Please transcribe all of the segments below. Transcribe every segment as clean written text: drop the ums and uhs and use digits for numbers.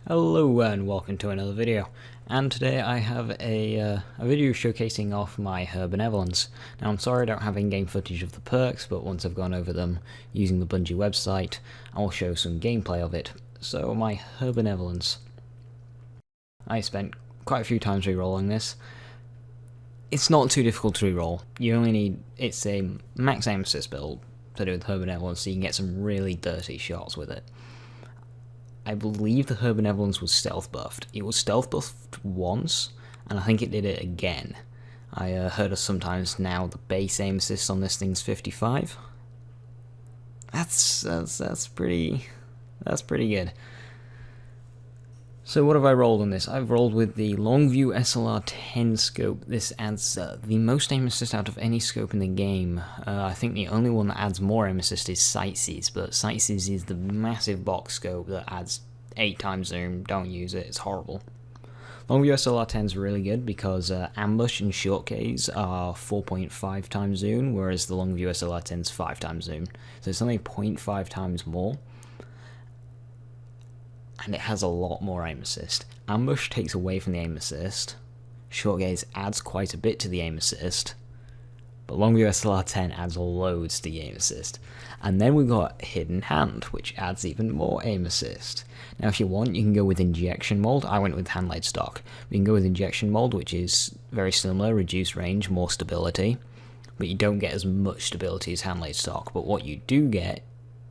Hello and welcome to another video, and today I have a video showcasing off my Benevolence. Now I'm sorry I don't have in-game footage of the perks, but once I've gone over them using the Bungie website, I'll show some gameplay of it. So my Benevolence. I spent quite a few times re-rolling this. It's not too difficult to re-roll. You only need, it's a max aim assist build to do with Benevolence, so you can get some really dirty shots with it. I believe the Benevolence was stealth buffed. It was stealth buffed once, and I think it did it again. I heard of sometimes now the base aim assist on this thing's 55. That's pretty good. So what have I rolled on this? I've rolled with the Longview SLR-10 scope. This adds the most aim assist out of any scope in the game. I think the only one that adds more aim assist is Sightseers, but Sightseers is the massive box scope that adds 8 times zoom. Don't use it, it's horrible. Longview SLR-10 is really good because ambush and short gaze are 4.5 times zoom, whereas the Longview SLR-10 is 5 times zoom. So it's only 0.5 times more. And it has a lot more aim assist. Ambush takes away from the aim assist. Short gaze adds quite a bit to the aim assist. But Longview SLR-10 adds loads to the aim assist. And then we've got Hidden Hand, which adds even more aim assist. Now if you want, you can go with Injection Mold. I went with Hand-Laid Stock. We can go with Injection Mold, which is very similar, reduced range, more stability. But you don't get as much stability as Hand-Laid Stock. But what you do get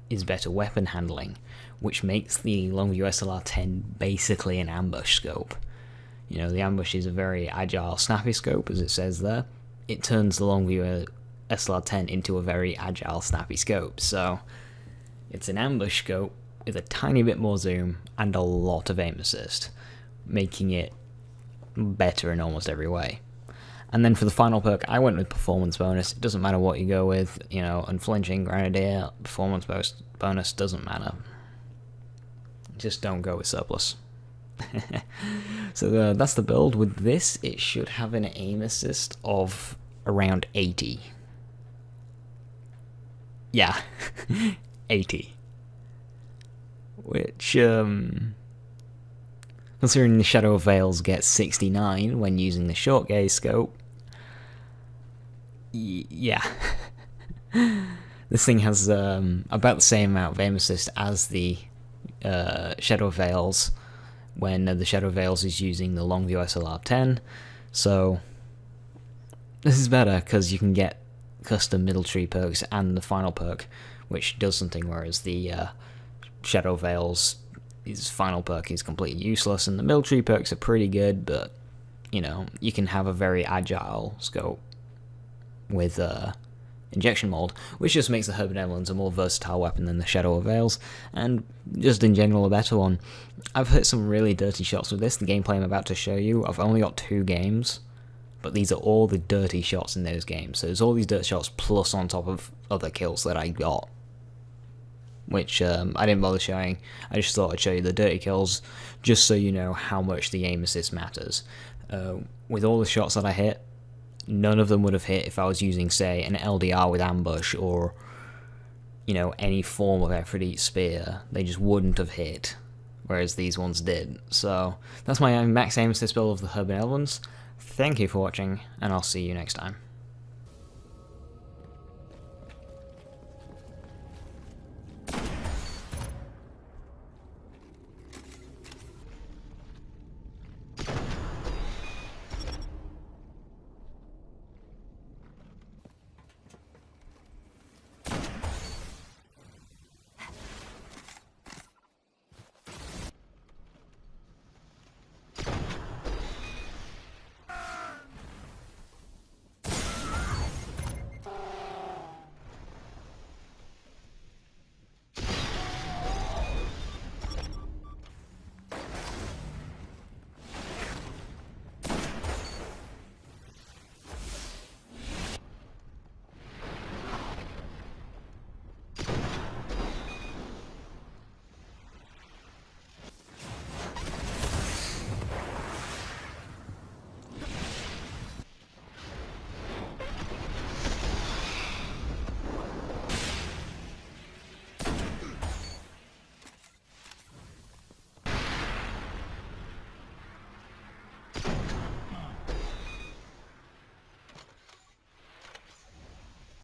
is better weapon handling, which makes the Longview SLR-10 basically an ambush scope. You know, the ambush is a very agile, snappy scope, as it says there. It turns the Longview SLR-10 into a very agile, snappy scope, so it's an ambush scope with a tiny bit more zoom and a lot of aim assist, making it better in almost every way. And then for the final perk, I went with Performance Bonus. It doesn't matter what you go with, you know, Unflinching, Grenadier, Performance Bonus, doesn't matter. Just don't go with Surplus. So that's the build. With this, it should have an aim assist of around 80. Yeah, 80. Which, considering the Shadow of Veils gets 69 when using the short gaze scope, yeah. This thing has about the same amount of aim assist as the Shadow of Veils when the Shadow of Veils is using the Longview SLR-10, so this is better because you can get custom middle tree perks and the final perk, which does something, whereas the Shadow of Veils, his final perk is completely useless, and the middle tree perks are pretty good, but you know, you can have a very agile scope with Injection Mold, which just makes the Benevolence a more versatile weapon than the Shadow of Veils, and just in general a better one. I've hit some really dirty shots with this. The gameplay I'm about to show you, I've only got 2 games, but these are all the dirty shots in those games. So there's all these dirty shots plus on top of other kills that I got, which I didn't bother showing. I just thought I'd show you the dirty kills, just so you know how much the aim assist matters. With all the shots that I hit, none of them would have hit if I was using, say, an LDR with ambush or, you know, any form of Aphrodite spear. They just wouldn't have hit, whereas these ones did. So that's my max aim assist build of the Benevolence. Thank you for watching, and I'll see you next time.